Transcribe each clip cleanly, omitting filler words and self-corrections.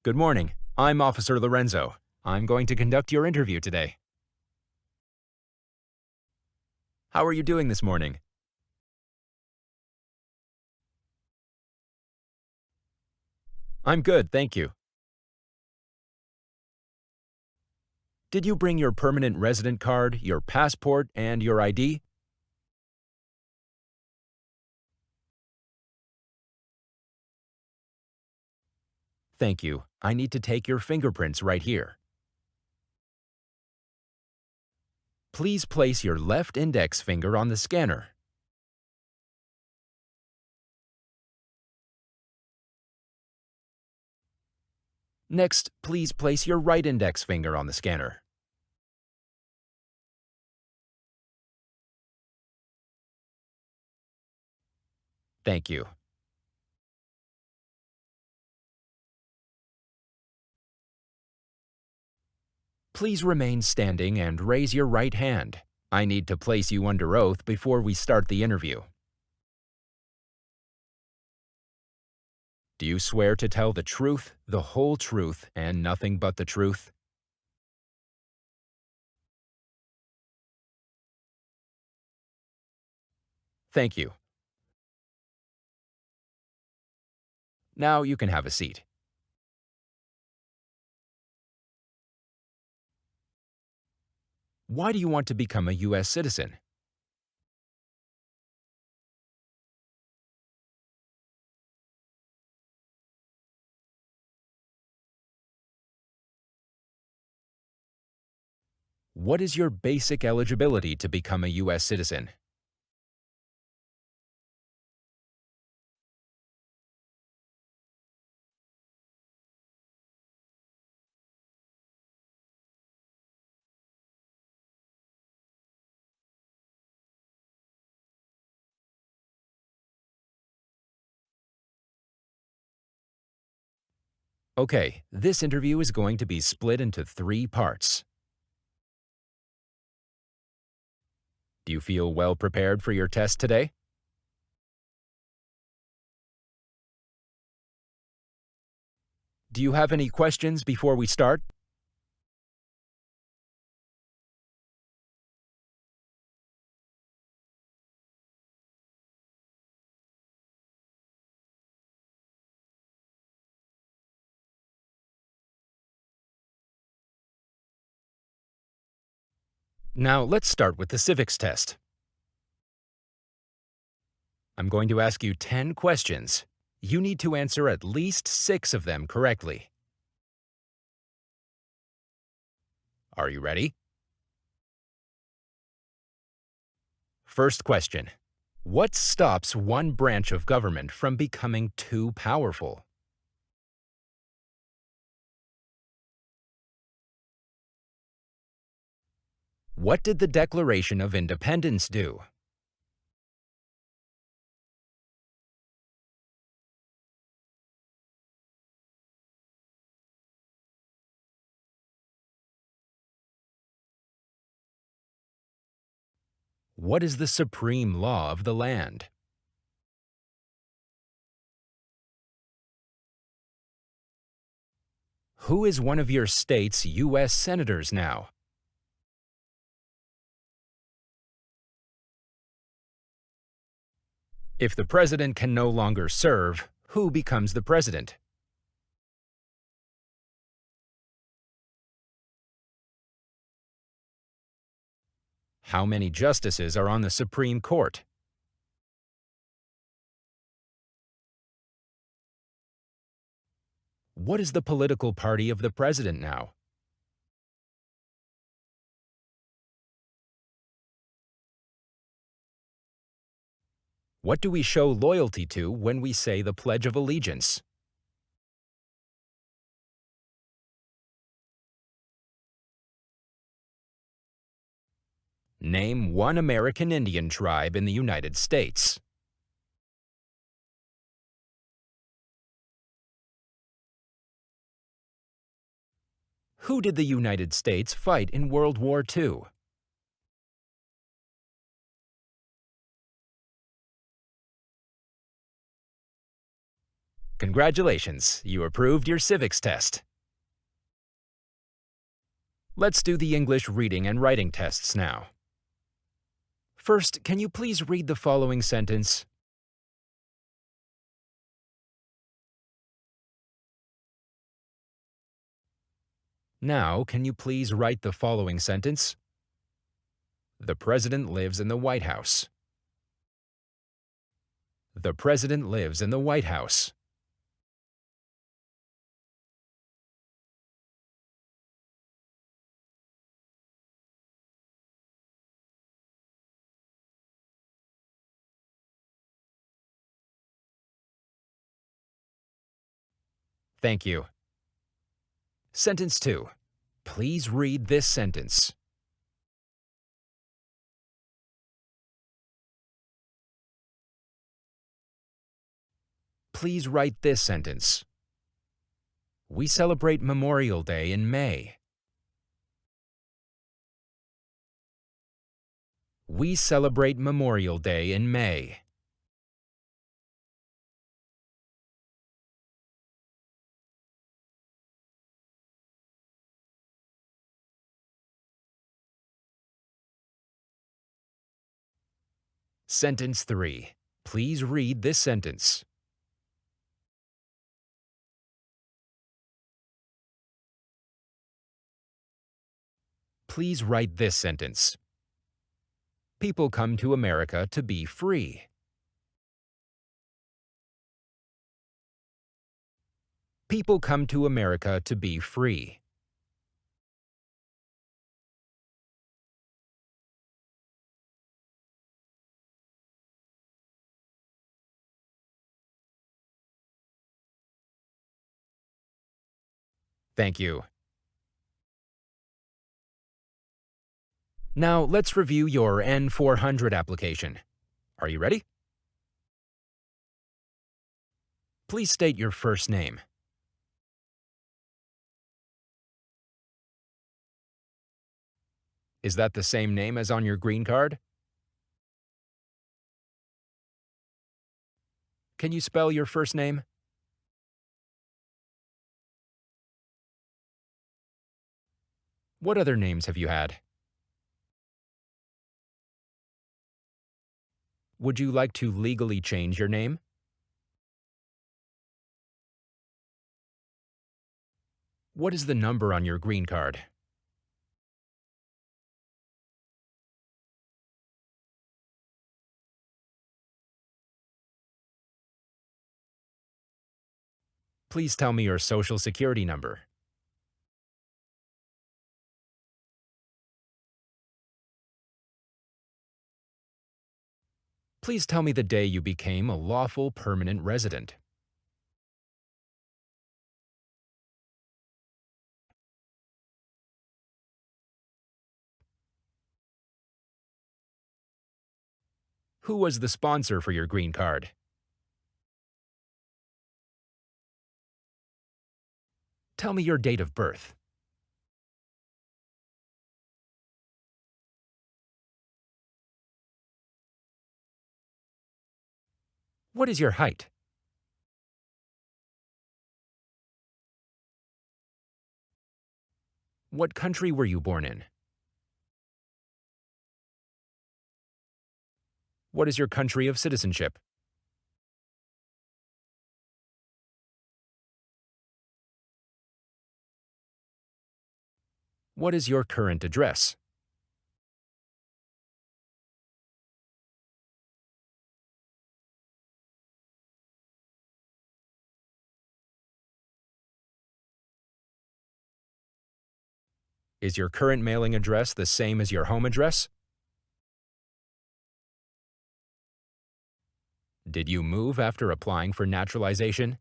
Good morning. I'm Officer Lorenzo. I'm going to conduct your interview today. How are you doing this morning? I'm good, thank you. Did you bring your permanent resident card, your passport, and your ID? Thank you. I need to take your fingerprints right here. Please place your left index finger on the scanner. Next, please place your right index finger on the scanner. Thank you. Please remain standing and raise your right hand. I need to place you under oath before we start the interview. Do you swear to tell the truth, the whole truth, and nothing but the truth? Thank you. Now you can have a seat. Why do you want to become a U.S. citizen? What is your basic eligibility to become a U.S. citizen? Okay, this interview is going to be split into 3 parts. Do you feel well prepared for your test today? Do you have any questions before we start? Now let's start with the civics test. I'm going to ask you 10 questions. You need to answer at least 6 of them correctly. Are you ready? First question. What stops one branch of government from becoming too powerful? What did the Declaration of Independence do? What is the supreme law of the land? Who is one of your state's U.S. senators now? If the president can no longer serve, who becomes the president? How many justices are on the Supreme Court? What is the political party of the president now? What do we show loyalty to when we say the Pledge of Allegiance? Name one American Indian tribe in the United States. Who did the United States fight in World War II? Congratulations, you approved your civics test. Let's do the English reading and writing tests now. First, can you please read the following sentence? Now, can you please write the following sentence? The President lives in the White House. The President lives in the White House. Thank you. Sentence 2. Please read this sentence. Please write this sentence. We celebrate Memorial Day in May. We celebrate Memorial Day in May. Sentence 3. Please read this sentence. Please write this sentence. People come to America to be free. People come to America to be free. Thank you. Now let's review your N400 application. Are you ready? Please state your first name. Is that the same name as on your green card? Can you spell your first name? What other names have you had? Would you like to legally change your name? What is the number on your green card? Please tell me your social security number. Please tell me the day you became a lawful permanent resident. Who was the sponsor for your green card? Tell me your date of birth. What is your height? What country were you born in? What is your country of citizenship? What is your current address? Is your current mailing address the same as your home address? Did you move after applying for naturalization?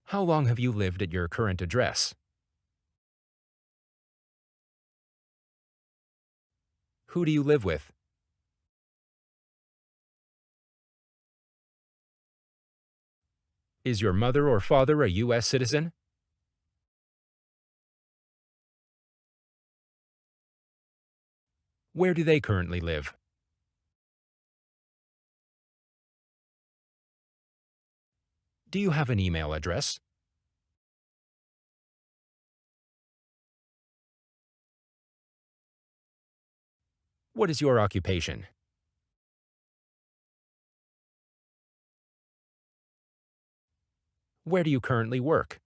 How long have you lived at your current address? Who do you live with? Is your mother or father a U.S. citizen? Where do they currently live? Do you have an email address? What is your occupation? Where do you currently work?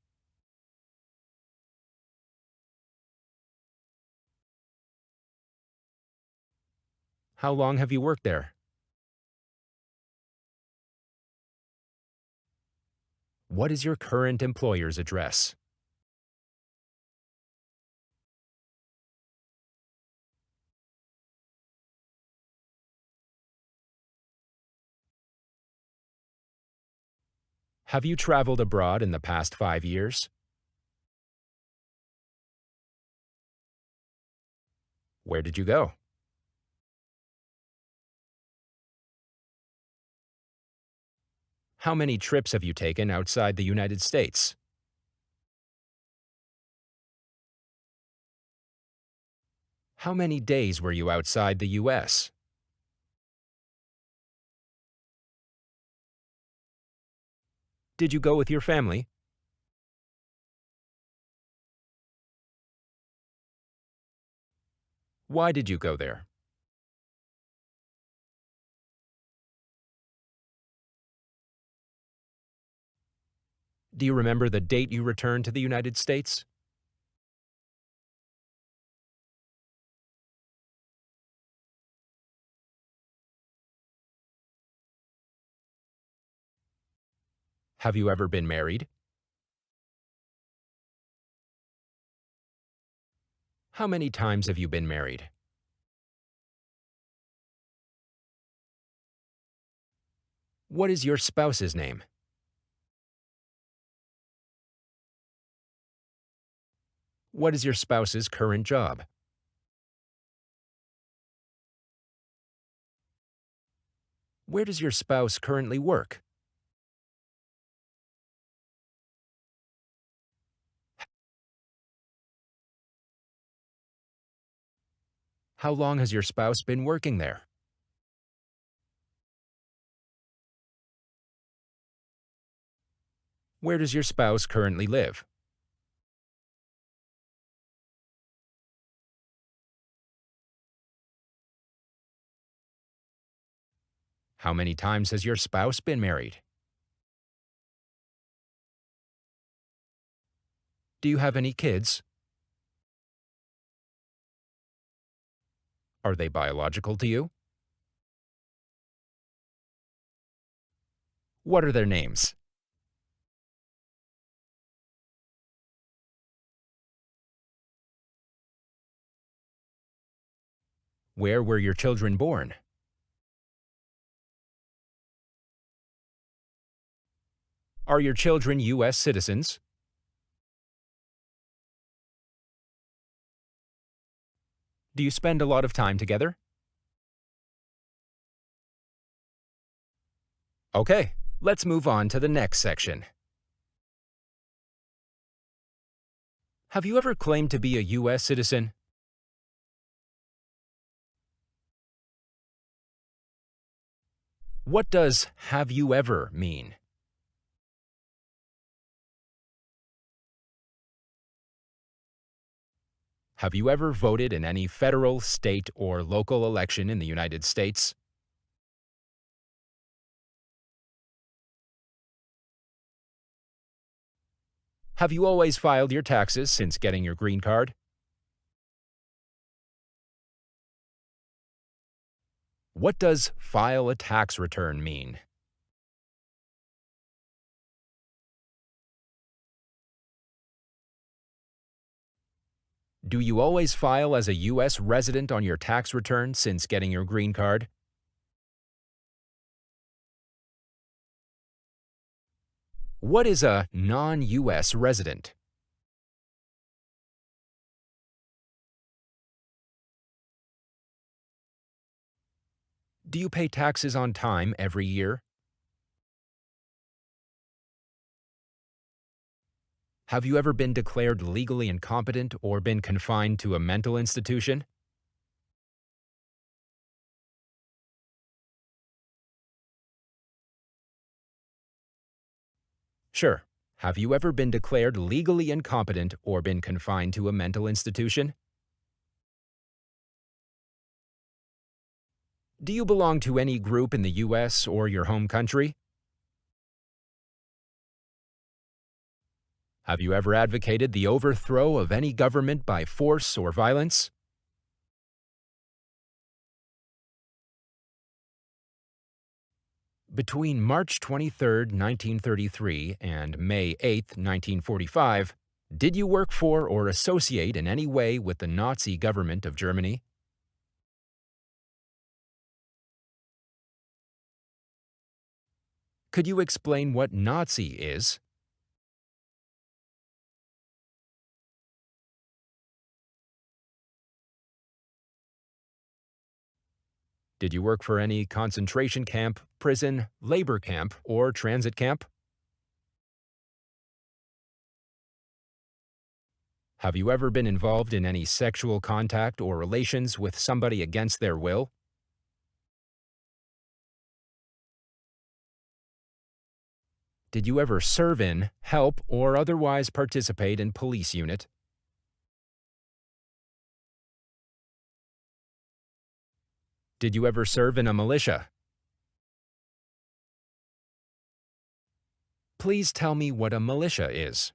How long have you worked there? What is your current employer's address? Have you traveled abroad in the past 5 years? Where did you go? How many trips have you taken outside the United States? How many days were you outside the U.S.? Did you go with your family? Why did you go there? Do you remember the date you returned to the United States? Have you ever been married? How many times have you been married? What is your spouse's name? What is your spouse's current job? Where does your spouse currently work? How long has your spouse been working there? Where does your spouse currently live? How many times has your spouse been married? Do you have any kids? Are they biological to you? What are their names? Where were your children born? Are your children U.S. citizens? Do you spend a lot of time together? Okay, let's move on to the next section. Have you ever claimed to be a U.S. citizen? What does "have you ever" mean? Have you ever voted in any federal, state, or local election in the United States? Have you always filed your taxes since getting your green card? What does "file a tax return" mean? Do you always file as a U.S. resident on your tax return since getting your green card? What is a non-U.S. resident? Do you pay taxes on time every year? Have you ever been declared legally incompetent or been confined to a mental institution? Sure. Have you ever been declared legally incompetent or been confined to a mental institution? Do you belong to any group in the U.S. or your home country? Have you ever advocated the overthrow of any government by force or violence? Between March 23, 1933 and May 8, 1945, did you work for or associate in any way with the Nazi government of Germany? Could you explain what Nazi is? Did you work for any concentration camp, prison, labor camp, or transit camp? Have you ever been involved in any sexual contact or relations with somebody against their will? Did you ever serve in, help, or otherwise participate in police unit? Did you ever serve in a militia? Please tell me what a militia is.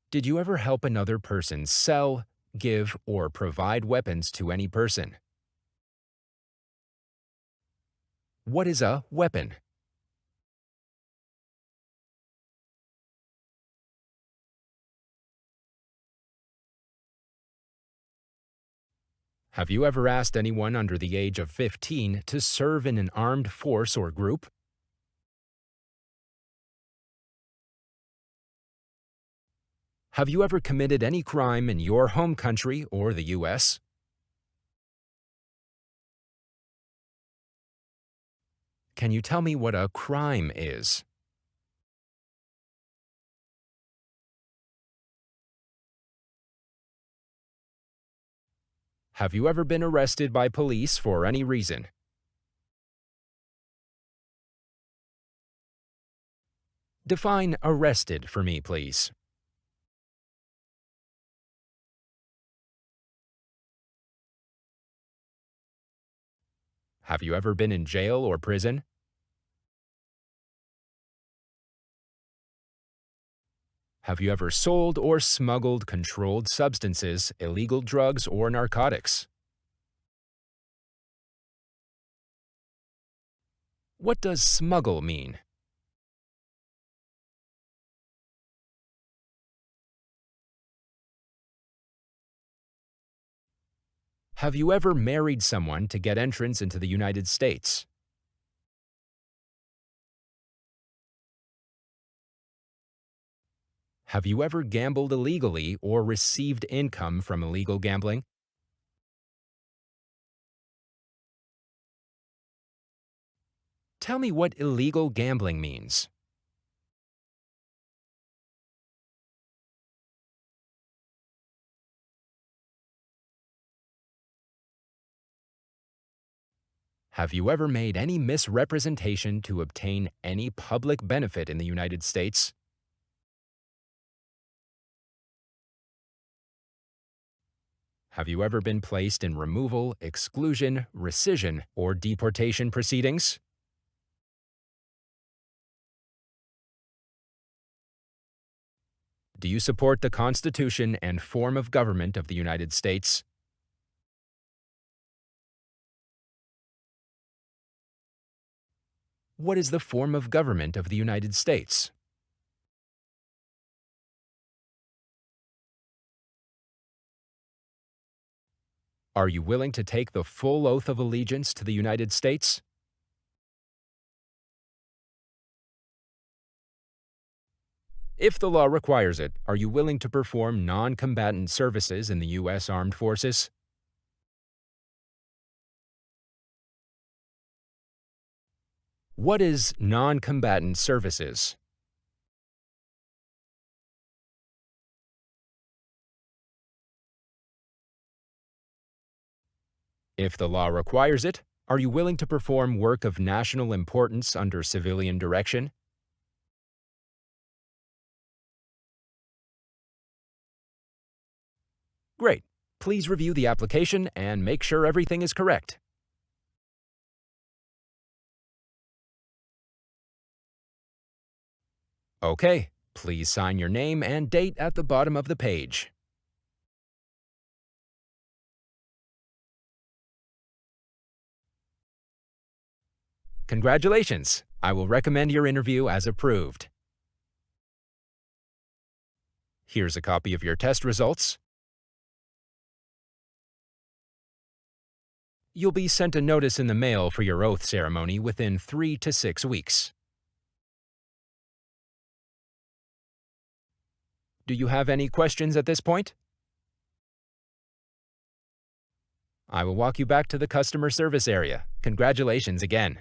Did you ever help another person sell, give, or provide weapons to any person? What is a weapon? Have you ever asked anyone under the age of 15 to serve in an armed force or group? Have you ever committed any crime in your home country or the U.S.? Can you tell me what a crime is? Have you ever been arrested by police for any reason? Define arrested for me, please. Have you ever been in jail or prison? Have you ever sold or smuggled controlled substances, illegal drugs, or narcotics? What does smuggle mean? Have you ever married someone to get entrance into the United States? Have you ever gambled illegally or received income from illegal gambling? Tell me what illegal gambling means. Have you ever made any misrepresentation to obtain any public benefit in the United States? Have you ever been placed in removal, exclusion, rescission, or deportation proceedings? Do you support the Constitution and form of government of the United States? What is the form of government of the United States? Are you willing to take the full oath of allegiance to the United States? If the law requires it, are you willing to perform non-combatant services in the U.S. Armed Forces? What is non-combatant services? If the law requires it, are you willing to perform work of national importance under civilian direction? Great. Please review the application and make sure everything is correct. Okay, please sign your name and date at the bottom of the page. Congratulations! I will recommend your interview as approved. Here's a copy of your test results. You'll be sent a notice in the mail for your oath ceremony within 3 to 6 weeks. Do you have any questions at this point? I will walk you back to the customer service area. Congratulations again.